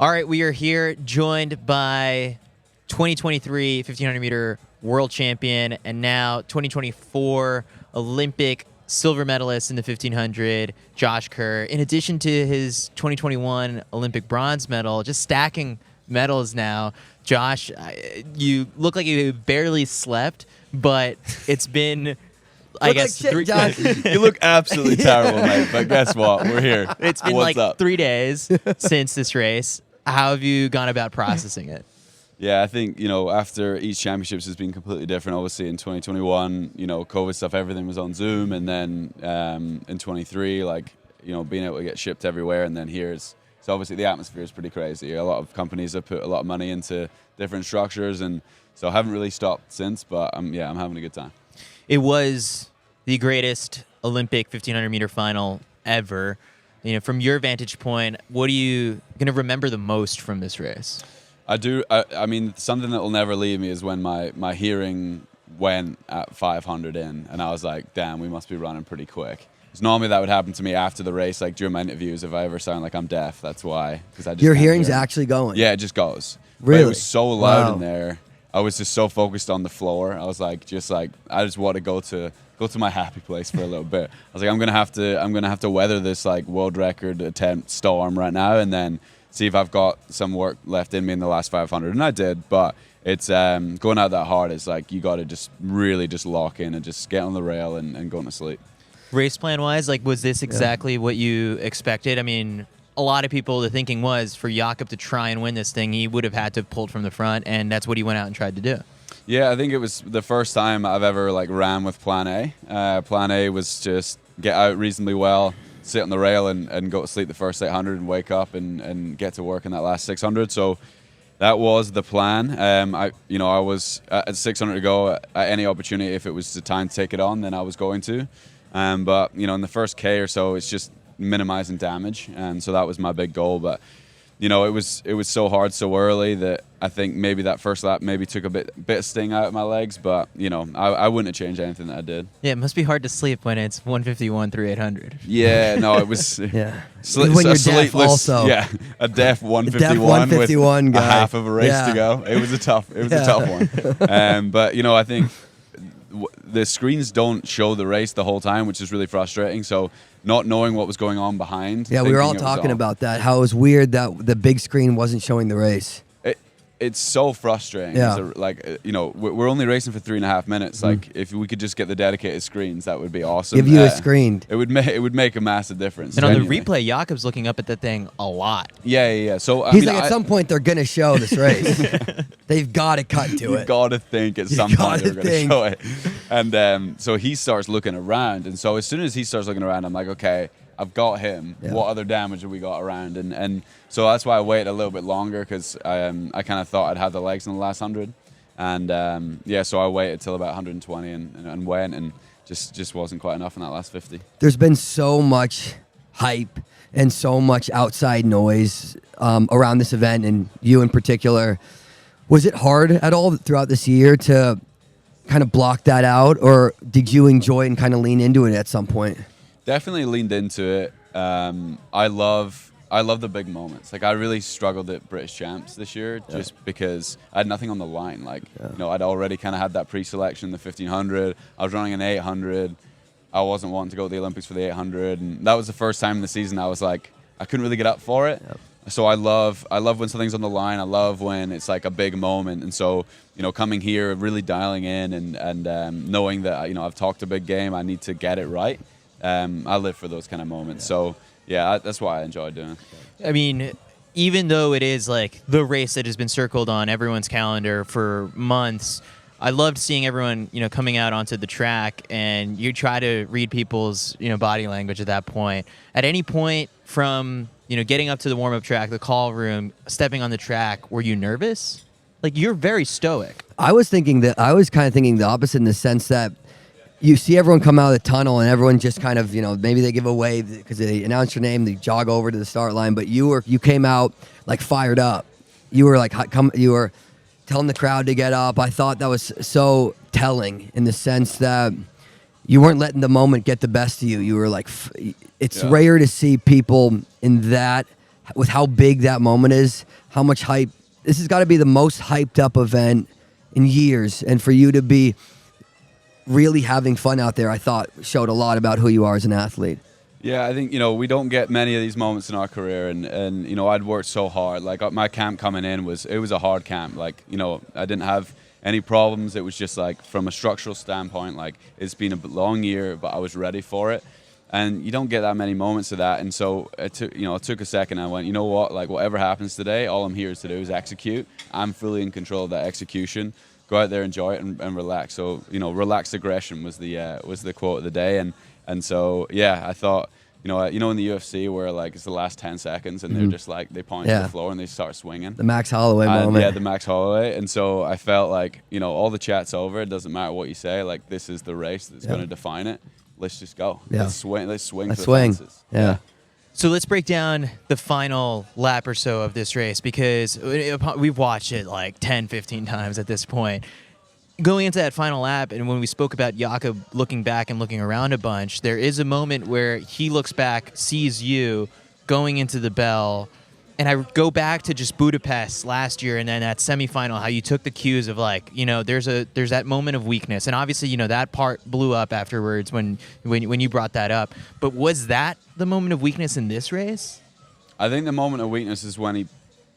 All right, we are here joined by 2023 1500-meter world champion and now 2024 Olympic silver medalist in the 1500, Josh Kerr. In addition to his 2021 Olympic bronze medal, just stacking medals now. Josh, you look like you barely slept, but it's been... I guess like shit, Josh. You look absolutely terrible, mate. But guess what? We're here. It's been What's up? 3 days since this race. How have you gone about processing it? Yeah, I think, after each championships has been completely different. Obviously, in 2021, COVID stuff, everything was on Zoom. And then in 23, being able to get shipped everywhere. And then so obviously the atmosphere is pretty crazy. A lot of companies have put a lot of money into different structures. And so I haven't really stopped since. But I'm having a good time. It was the greatest Olympic 1500-meter final ever. From your vantage point, what are you going to remember the most from this race? I do. I mean, something that will never leave me is when my hearing went at 500 in, and I was like, damn, we must be running pretty quick. Because normally that would happen to me after the race, like during my interviews, if I ever sound like I'm deaf, that's why. Your hearing's actually going? Yeah, it just goes. Really? But it was so loud in there. I was just so focused on the floor. I was like, I just want to go to my happy place for a little bit. I was like, I'm gonna have to weather this world record attempt storm right now, and then see if I've got some work left in me in the last 500. And I did, but it's going out that hard. It's like you got to just really just lock in and just get on the rail and go to sleep. Race plan wise, was this exactly what you expected? I mean, a lot of people, the thinking was for Jakob to try and win this thing, he would have had to have pulled from the front, and that's what he went out and tried to do. Yeah, I think it was the first time I've ever ran with Plan A. Plan A was just get out reasonably well, sit on the rail and go to sleep the first 800 and wake up and get to work in that last 600. So that was the plan. I was at 600 to go at any opportunity. If it was the time to take it on, then I was going to. But in the first K or so, it's just minimizing damage, and so that was my big goal. But it was so hard so early that I think maybe that first lap maybe took a bit of sting out of my legs, but I wouldn't have changed anything that I did. Yeah, it must be hard to sleep when it's 151 through 800. Yeah, no, it was yeah. When you're deaf also. Yeah, a deaf 151 with guy. a half of a race to go. It was a tough one. But I think the screens don't show the race the whole time, which is really frustrating. So not knowing what was going on behind. Yeah, we were all talking about that, how it was weird that the big screen wasn't showing the race. It's so frustrating. Yeah. We're only racing for 3.5 minutes. If we could just get the dedicated screens, that would be awesome. Give you a screen. It would make a massive difference. And on the replay, Jakob's looking up at that thing a lot. Yeah. So he's at some point they're gonna show this race. They've got to cut to it. You got to think at some point they're gonna show it. And so he starts looking around, and so as soon as he starts looking around, I'm like, okay, I've got him. Yeah. What other damage have we got around? And so that's why I waited a little bit longer, because I kind of thought I'd have the legs in the last 100. And so I waited till about 120 and went, and just wasn't quite enough in that last 50. There's been so much hype and so much outside noise around this event, and you in particular. Was it hard at all throughout this year to kind of block that out, or did you enjoy it and kind of lean into it at some point? Definitely leaned into it. I love the big moments. I really struggled at British Champs this year just because I had nothing on the line. I'd already kind of had that pre-selection, the 1500. I was running an 800. I wasn't wanting to go to the Olympics for the 800, and that was the first time in the season I was like, I couldn't really get up for it. Yep. So I love when something's on the line. I love when it's a big moment. And so, coming here, really dialing in and knowing that, I've talked a big game, I need to get it right. I live for those kind of moments. So, that's why I enjoy doing it. I mean, even though it is the race that has been circled on everyone's calendar for months, I loved seeing everyone, coming out onto the track, and you try to read people's, body language at that point. At any point from, getting up to the warm-up track, the call room, stepping on the track, were you nervous? You're very stoic. I was kind of thinking the opposite, in the sense that you see everyone come out of the tunnel and everyone just kind of, maybe they give a wave because they announce your name, they jog over to the start line, but you came out fired up. You were you were telling the crowd to get up. I thought that was so telling, in the sense that you weren't letting the moment get the best of you. You were it's rare to see people in that with how big that moment is, how much hype. This has got to be the most hyped up event in years, and for you to be really having fun out there, I thought showed a lot about who you are as an athlete. Yeah, I think, we don't get many of these moments in our career, and I'd worked so hard. Like, my camp coming in was a hard camp. Like, I didn't have any problems. It was just like, from a structural standpoint, like, it's been a long year, but I was ready for it. And you don't get that many moments of that. And so it took a second. I went, you know what? Like, whatever happens today, all I'm here to do is execute. I'm fully in control of that execution. Go out there, enjoy it, and relax. So, relaxed aggression was the quote of the day. And so, yeah, I thought, in the UFC where, like, it's the last 10 seconds and they're just like, they point to the floor and they start swinging. The Max Holloway moment. Yeah, the Max Holloway. And so I felt like, all the chat's over. It doesn't matter what you say. Like, this is the race that's going to define it. Let's just go. Yeah. Let's swing. Let's swing. Let's for the swing. fences. Yeah. So let's break down the final lap or so of this race, because we've watched it like 10, 15 times at this point. Going into that final lap, and when we spoke about Jakob looking back and looking around a bunch, there is a moment where he looks back, sees you going into the bell, and I go back to just Budapest last year and then that semifinal, how you took the cues of, like, there's that moment of weakness, and obviously that part blew up afterwards when you brought that up. But was that the moment of weakness in this race? I think the moment of weakness is when he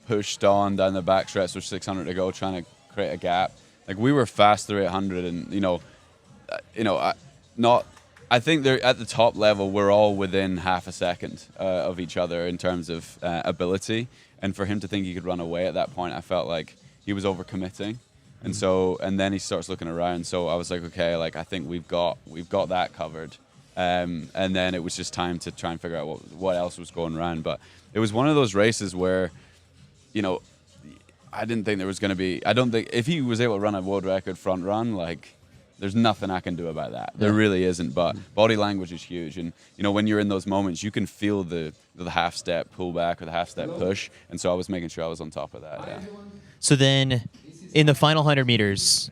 pushed on down the backstretch with 600 to go, trying to create a gap. Like, we were fast through 800, and I think they're at the top level. We're all within half a second of each other in terms of ability. And for him to think he could run away at that point, I felt like he was overcommitting. And then he starts looking around. So I was like, okay, like, I think we've got that covered. And then it was just time to try and figure out what else was going around. But it was one of those races where, I didn't think there was going to be. I don't think if he was able to run a world record front run, like, there's nothing I can do about that. There really isn't. But body language is huge, and when you're in those moments, you can feel the half step pull back or the half step push. And so I was making sure I was on top of that. Yeah. So then, in the final 100 meters,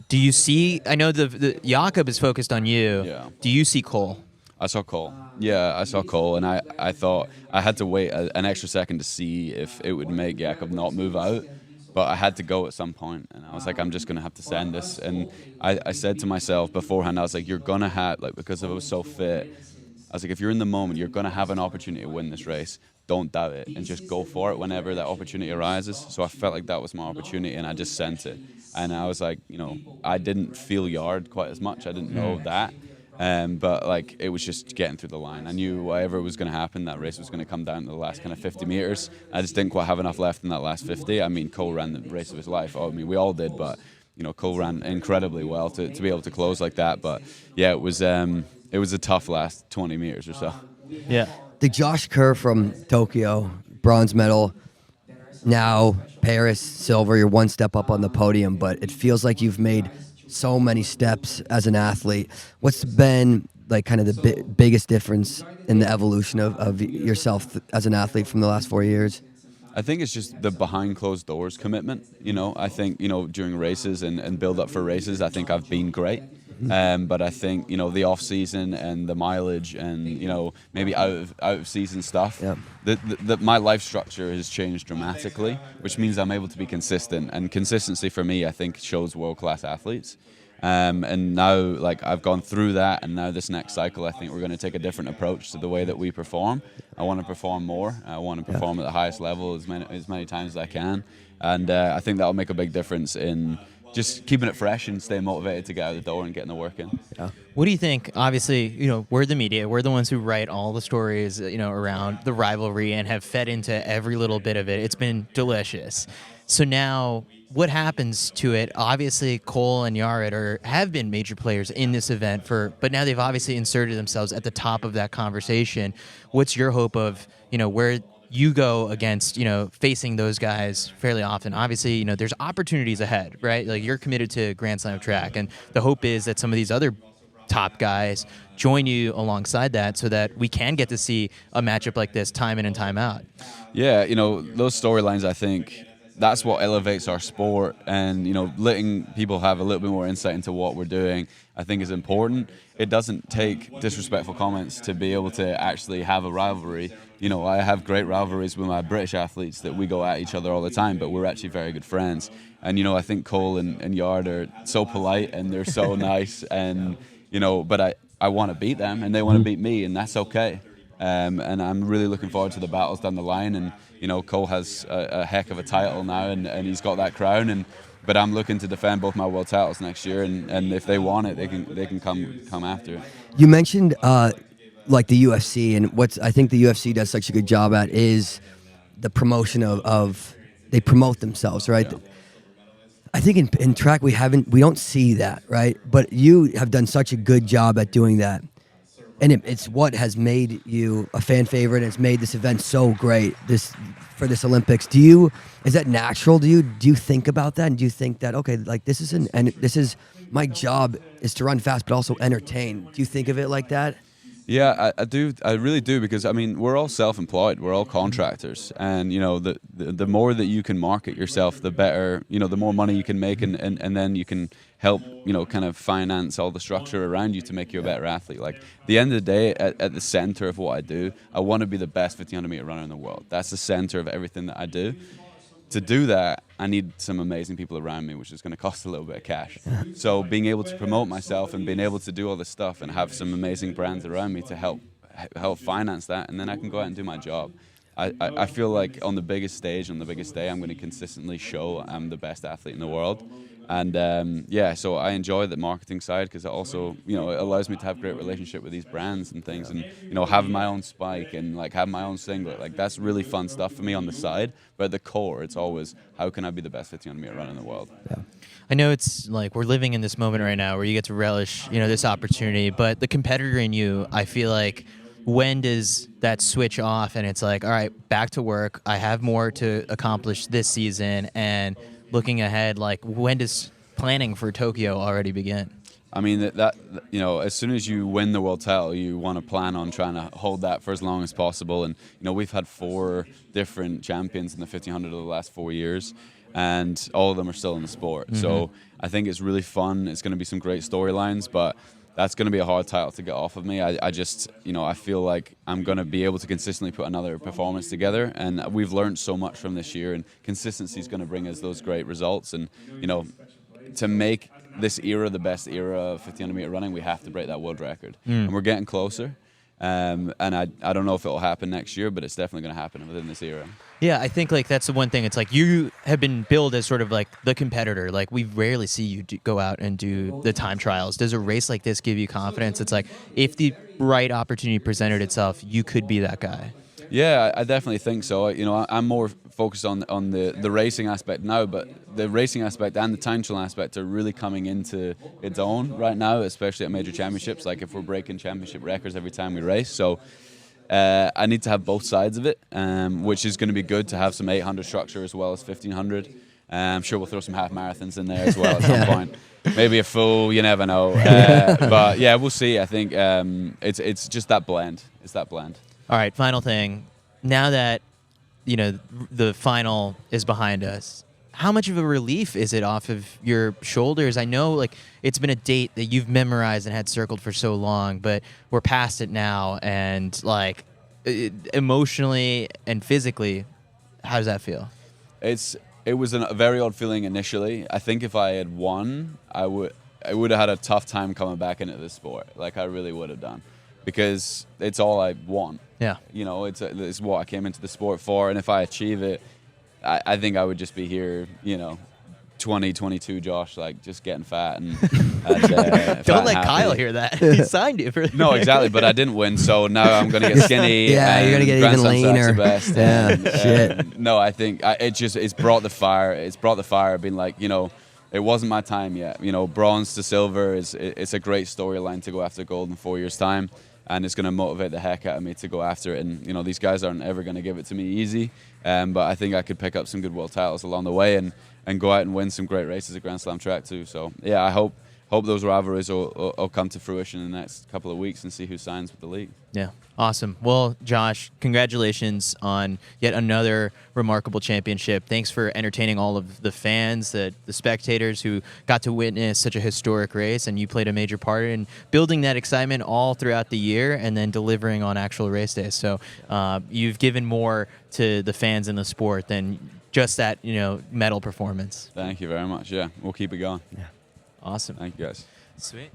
do you see? I know the Jakob is focused on you. Yeah. Do you see Cole? I saw Cole. Yeah, I saw Cole, and I thought I had to wait an extra second to see if it would make Jakob not move out. But I had to go at some point, and I was like, I'm just going to have to send this. And I said to myself beforehand, I was like, you're going to have, like, because I was so fit, I was like, if you're in the moment, you're going to have an opportunity to win this race. Don't doubt it, and just go for it whenever that opportunity arises. So I felt like that was my opportunity, and I just sent it. And I was like, I didn't feel yard quite as much. I didn't know that. But, like, it was just getting through the line. I knew whatever was going to happen, that race was going to come down to the last kind of 50 meters. I just didn't quite have enough left in that last 50. I mean, Cole ran the race of his life. I mean, we all did, but Cole ran incredibly well to be able to close like that. But yeah, it was a tough last 20 meters or so. Yeah. The Josh Kerr from Tokyo, bronze medal. Now Paris, silver. You're one step up on the podium, but it feels like you've made so many steps as an athlete. What's been, like, kind of the biggest difference in the evolution of yourself as an athlete from the last 4 years? I think it's just the behind closed doors commitment. I think, during races and build up for races, I think I've been great. But I think, the off season and the mileage and, maybe out of season stuff, my life structure has changed dramatically, which means I'm able to be consistent. And consistency for me, I think, shows world-class athletes. And now, like, I've gone through that, and now this next cycle, I think we're going to take a different approach to the way that we perform. I want to perform more. I want to perform at the highest level as many times as I can. And I think that'll make a big difference in just keeping it fresh and staying motivated to get out the door and getting the work in. Yeah. What do you think? Obviously, we're the media. We're the ones who write all the stories, around the rivalry and have fed into every little bit of it. It's been delicious. So now, what happens to it? Obviously, Cole and Yared have been major players in this event, but now they've obviously inserted themselves at the top of that conversation. What's your hope of, where you go against, facing those guys fairly often? Obviously, there's opportunities ahead, right? Like, you're committed to Grand Slam track, and the hope is that some of these other top guys join you alongside that so that we can get to see a matchup like this time in and time out. Yeah, those storylines, I think, that's what elevates our sport, and letting people have a little bit more insight into what we're doing, I think is important. It doesn't take disrespectful comments to be able to actually have a rivalry. I have great rivalries with my British athletes that we go at each other all the time, but we're actually very good friends. And I think Cole and Yard are so polite and they're so nice, and but I want to beat them and they want to beat me, and that's okay. And I'm really looking forward to the battles down the line. And Cole has a heck of a title now, and he's got that crown. But I'm looking to defend both my world titles next year, and if they want it, they can come after it. You mentioned like the UFC, and I think the UFC does such a good job at is the promotion of they promote themselves, right? Yeah. I think in track we don't see that, right? But you have done such a good job at doing that. And it's what has made you a fan favorite. And it's made this event so great. For this Olympics, is that natural? Do you think about that? And do you think that okay, like this is my job is to run fast, but also entertain? Do you think of it like that? Yeah, I do. I really do, because we're all self-employed. We're all contractors, and the more that you can market yourself, the better. The more money you can make, and then you can help kind of finance all the structure around you to make you a better athlete. Like, at the end of the day, at the center of what I do, I want to be the best 1500 meter runner in the world. That's the center of everything that I do. To do that, I need some amazing people around me, which is going to cost a little bit of cash. So being able to promote myself and being able to do all this stuff and have some amazing brands around me to help finance that, and then I can go out and do my job. I feel like on the biggest stage, on the biggest day, I'm going to consistently show I'm the best athlete in the world. And so I enjoy the marketing side, because it also, it allows me to have great relationship with these brands and things, and have my own spike and like have my own singlet. Like, that's really fun stuff for me on the side. But at the core, it's always, how can I be the best 1500 meter runner in the world? Yeah. I know it's like we're living in this moment right now where you get to relish, this opportunity, but the competitor in you, I feel like, when does that switch off and it's like, all right, back to work. I have more to accomplish this season, and looking ahead, like, when does planning for Tokyo already begin? I mean, that as soon as you win the world title, you want to plan on trying to hold that for as long as possible. And we've had 4 different champions in the 1500 over the last 4 years, and all of them are still in the sport. Mm-hmm. So I think it's really fun. It's going to be some great storylines, but that's going to be a hard title to get off of me. I just, I feel like I'm going to be able to consistently put another performance together, and we've learned so much from this year, and consistency is going to bring us those great results. And, to make this era the best era of 1500 meter running, we have to break that world record. And we're getting closer. And I don't know if it will happen next year, but it's definitely going to happen within this era. Yeah, I think like that's the one thing. It's like you have been billed as sort of like the competitor. Like, we rarely see you go out and do the time trials. Does a race like this give you confidence? It's like, if the right opportunity presented itself, you could be that guy. Yeah, I definitely think so. I'm more focused on the racing aspect now, but the racing aspect and the time trial aspect are really coming into its own right now, especially at major championships. Like, if we're breaking championship records every time we race, so I need to have both sides of it, which is going to be good to have some 800 structure as well as 1500. I'm sure we'll throw some half marathons in there as well at some point. Maybe a full, you never know. But yeah, we'll see. I think it's just that blend. It's that blend. All right, final thing. Now that, the final is behind us, how much of a relief is it off of your shoulders? I know, like, it's been a date that you've memorized and had circled for so long, but we're past it now, and, like, emotionally and physically, how does that feel? It was a very odd feeling initially. I think if I had won, I would have had a tough time coming back into this sport. Like, I really would have done, because it's all I want. Yeah. It's what I came into the sport for, and if I achieve it, I think I would just be here, 2022 Josh, like, just getting fat and don't let Kyle hear that. He signed you for No, exactly, but I didn't win, so now I'm gonna get skinny. Yeah, you're gonna get even leaner. Shit. No, I think it's brought the fire. It's brought the fire. Being like, it wasn't my time yet. Bronze to silver it's a great storyline to go after gold in 4 years' time. And it's going to motivate the heck out of me to go after it. And, these guys aren't ever going to give it to me easy. But I think I could pick up some good world titles along the way and go out and win some great races at Grand Slam track too. So, yeah, I hope hope those rivalries will come to fruition in the next couple of weeks and see who signs with the league. Yeah, awesome. Well, Josh, congratulations on yet another remarkable championship. Thanks for entertaining all of the fans, the spectators who got to witness such a historic race, and you played a major part in building that excitement all throughout the year and then delivering on actual race day. So you've given more to the fans in the sport than just that, medal performance. Thank you very much. Yeah, we'll keep it going. Awesome. Thank you, guys. Sweet.